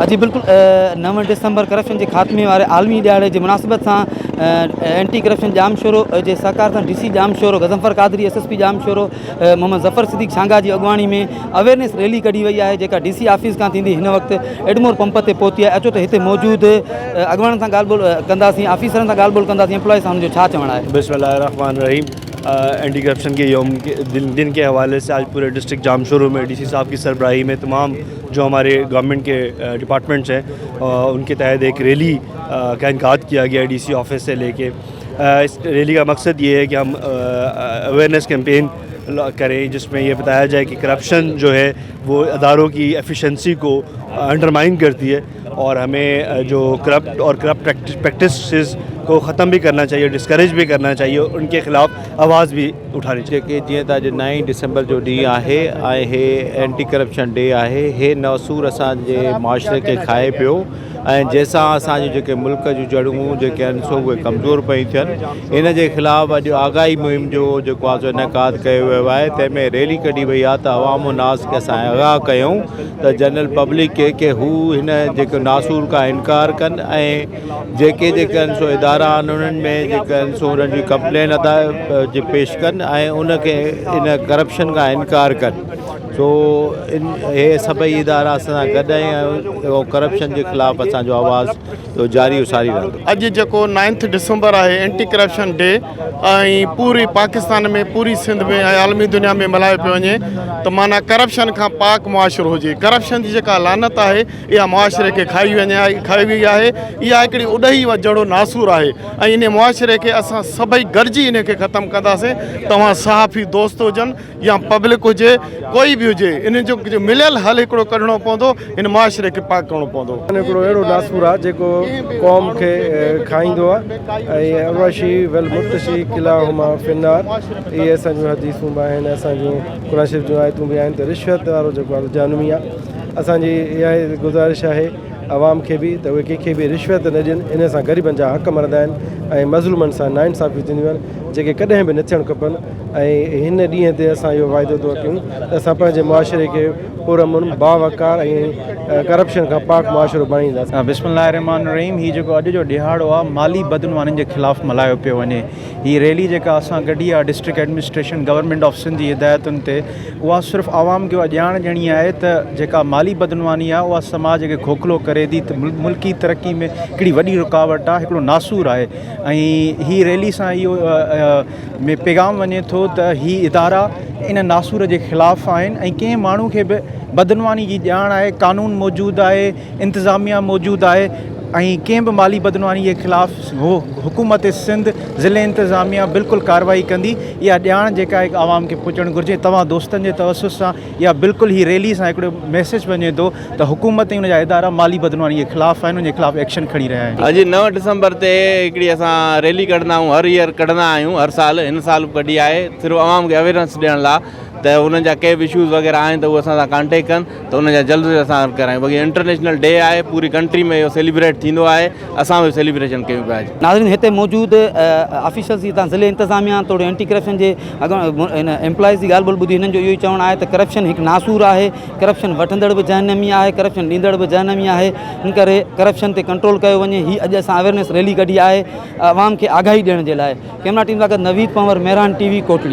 जी बिल्कुल 9 डिसंबर करप्शन के खात्मे वाले आलमी दिहाड़े की मुनासिबत से एंटी करप्शन जाम शोरो के सहकार से DC जाम शोरो गज़नफर कादरी SSP जाम शोरो मोहम्मद ज़फ़र सिद्दीक़ शांगा की अगवानी में अवेयरनेस रैली कढ़ी वही है जो DC ऑफिस का थी इन वक्त एडमोर पंप से पहुंची है। अचो तो इतने मौजूद अगवान से गाल बोल कंदासीं ऑफिसरन से गाल बोल कंदासीं एम्प्लॉय सां जो छा चवण है। बिस्मिल्लाहिर्रहमानिर्रहीम। एंटी करप्शन के यौम के दिन के हवाले से आज पूरे डिस्ट्रिक्ट जाम शोरूम में DC साहब की सरबराही में तमाम जो हमारे गवर्नमेंट के डिपार्टमेंट्स हैं उनके तहत एक रैली का इनकाद किया गया DC ऑफिस से लेके। इस रैली का मकसद ये है कि हम अवेयरनेस कैंपेन करें जिसमें ये बताया जाए कि करप्शन जो है वो अदारों की एफिशिएंसी को अंडरमाइन करती है और हमें जो करप्ट प्रैक्टिसेस को ख़त्म भी करना चाहिए, डिस्करेज भी करना चाहिए, उनके ख़िलाफ़ आवाज़ भी उठानी चाहिए। जीअं त अॼु 9 डिसंबर जो ॾींहुं आहे ऐं हे एंटी करप्शन डे आहे। हे नासूर असांजे मुआशरे खे खाए पियो ऐं जंहिंसां असांजे जेके मुल्क जूं जड़ूं जेके आहिनि सो उहे कमज़ोर पई थियनि। इन जे ख़िलाफ़ अॼु आगाही मुहिम जो जेको आहे सो इनकाद कयो वियो आहे। तंहिंमें रैली कढी वई आहे त अवाम नास खे असां आगाह कयूं त जनरल पब्लिक के हू हिन जेके नासूर खां इनकार कनि ऐं जेके आहिनि सो इदारा आहिनि उन्हनि में जेके आहिनि सो उन्हनि जी कंप्लेन पेश कनि ऐं उनखे इन करप्शन खां इनकार कनि। सो हे सभई इदारा असां गॾु आहियूं करप्शन जे ख़िलाफ़ असांजो आवाज़ जारी उसारी रहंदो। अॼु जेको 9 डिसंबर आहे एंटी करप्शन डे ऐं पूरी पाकिस्तान में पूरी सिंध में ऐं आलमी दुनिया में मल्हायो पियो वञे त माना करप्शन खां पाक मुआशिरो हुजे। करप्शन जी जेका लानत आहे इहा मुआशिरे खे खाई वई आहे। इहा हिकिड़ी उॾही जहिड़ो नासूर आहे ऐं इन मुआशिरे खे असां सभई गॾिजी इन खे ख़तमु कंदासीं। तव्हां सहाफ़ी दोस्त हुजनि या पब्लिक हुजे कोई भी हुजे, इन जो मिलियल हल हिकिड़ो कढणो पवंदो, इन मुआशिरे खे पाक करिणो पवंदो। हिकिड़ो अहिड़ो नासूर आहे जेको क़ौम खे खाईंदो आहे ऐं अवशी वल मुर्तशी किला हुमा फिनार इहे असांजूं हदीसूं बि आहिनि, असांजूं क़ुरान शरीफ़ जूं आयतूं बि आहिनि त रिश्वत वारो जेको आहे जानवी आहे। असांजी इहा गुज़ारिश आहे आवाम खे बि त उहे कंहिंखे बि रिश्वत न ॾियनि। इन सां ग़रीबनि जा हक़ मरंदा आहिनि ऐं मज़लूमनि सां नाइंसाफ़ियूं थींदियूं आहिनि जेके कॾहिं बि न थियणु खपनि। ऐं हिन ॾींहं ते असां इहो वाइदो थो कयूं त असां पंहिंजे मुआशिरे खे पुरअमन बावकार ऐं करप्शन खां पाक मुआशिरो बणाईंदासीं। बिस्मिल्लाहिर्रहमानिर्रहीम। हीअ जेको अॼु जो ॾिहाड़ो आहे माली बदनवानी जे ख़िलाफ़ु मल्हायो पियो वञे। हीअ रैली जेका असां कढी आहे district administration government of Sindh जी हिदायतुनि ते उहा सिर्फ़ु आवाम खे ॼाण ॾियणी आहे त जेका माली बदनवानी आहे उहा समाज खे खोखलो करे थी, त मुल्की तरक़ी में हिकिड़ी वॾी रुकावट आहे, हिकिड़ो नासूर आहे। ऐं हीअ रैली सां इहो में पैगाम वञे थो त हीअ इदारा इन नासूर जे ख़िलाफ़ु आहिनि ऐं कंहिं माण्हू खे बि बदनवानी जी ॼाण आहे, कानून मौजूदु आहे, इंतिज़ामिया मौजूदु आहे ऐं कंहिं बि माली बदनवानी जे ख़िलाफ़ु हो हुकूमत सिंध ज़िले इंतिज़ामिया बिल्कुलु कार्रवाई कंदी। इहा ॼाण जेका आहे आवाम खे पहुचणु घुरिजे। तव्हां दोस्तनि जे तवसुस सां या बिल्कुलु ही रैली सां हिकिड़ो मैसेज वञे थो त हुकूमत ऐं उनजा इदारा माली बदनवानी जे ख़िलाफ़ु आहिनि, उनजे ख़िलाफ़ु एक्शन खणी रहिया आहिनि। अॼु 9 डिसंबर ते हिकिड़ी असां रैली कढंदा आहियूं, हर ईयर कढंदा आहियूं, हर साल। हिन साल कढी आहे सिर्फ़ु आवाम खे अवेयरनेस ॾियण लाइ त उन्हनि जा के बि इशूज़ वग़ैरह आहिनि त उहे असां सां कॉन्टेक्ट कनि त उन जा जल्द असां करायूं। बाक़ी इंटरनेशनल डे आहे, पूरी कंट्री में इहो सेलिब्रेट थींदो आहे, असां बि सेलिब्रेशन कयूं पिया। नाज़रीन हिते मौजूद ऑफिसर्स जी तव्हां ज़िले इंतिज़ामिया थोरो एंटी करप्शन जे इन एम्प्लॉइज़ जी ॻाल्हि ॿोल ॿुधी। हिननि जो इहो ई चवणु आहे त करप्शन हिकु नासूर आहे, करप्शन वठंदड़ बि जहन्नमी आहे, करप्शन ॾींदड़ बि जहन्नमी आहे। इन करे करप्शन ते कंट्रोल कयो वञे। हीअ अॼु असां अवेयरनेस रैली कढी आहे आवाम खे आगाही ॾियण जे लाइ। कैमरा टीम सां गॾु नवीद पंवर, मेहरान TV, कोटली।